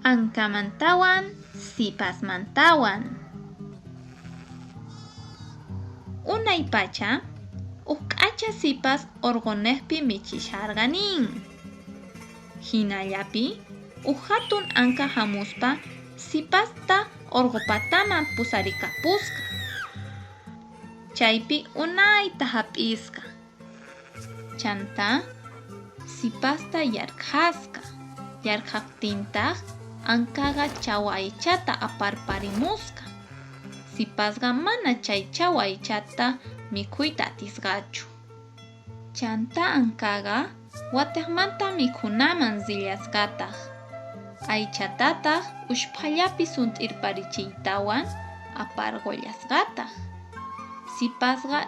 Ankamantawan sipasmantawan. Unay pacha k'acha sipas orgonejpi michisharqanin. Hinallapi hatun anka hamuspa sipasta orgopataman pusarikapusqa. Chaypi unayta hap'isqa. Chanta sipasta yarqasqa. Yarqaqtintaq ankaqa chawa aychata aparparimusqa. Sipasqa mana chay chawa aychata mikhuyta atisqachu. Chanta ankaqa watiqmanta mikhunaman sillasqataq. Aychatataq ushphallapi sunt'irparichiytawan aparqullasqataq. Sipasqa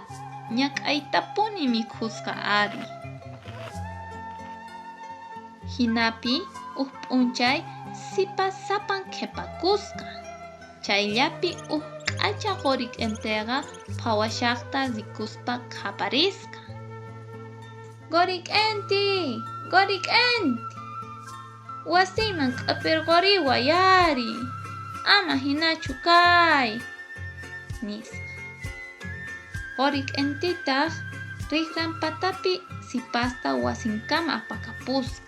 ñak'aytapuni mikhusqa ari. Hinapi p'unchay sipas sapan qhipakusqa. Chayllapi k'acha quri k'entiqa phawashaqta rikuspa qhaparisqa. Quri k'enti, quri k'enti, wasiyman q'ipirquriway ari, ama hinachu kay, nisqa. Quri k'entitaq riqran patapi sipasta wasinkama apakapusqa.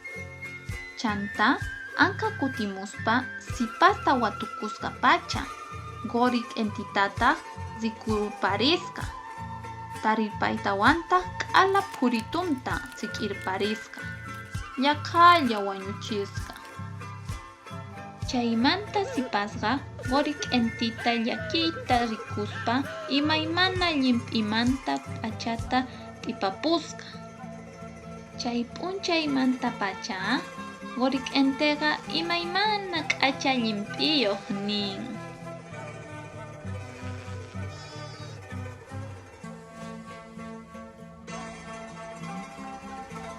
Chanta anka kutimuspa sipasta watukusqa pacha quri k'entitataq rikuparisqa. Tarirpaytawantaq k'ala phuritunta sik'irparisqa. Yakhalla wañuchisqa. Chaymanta sipasqa quri k'entita llakiyta rikuspa imaymana llimp'imanta p'achata t'ipapusqa. Chay p'unchaymanta pacha quri k'entiqa imaymana k'acha llimp'iyuq nin.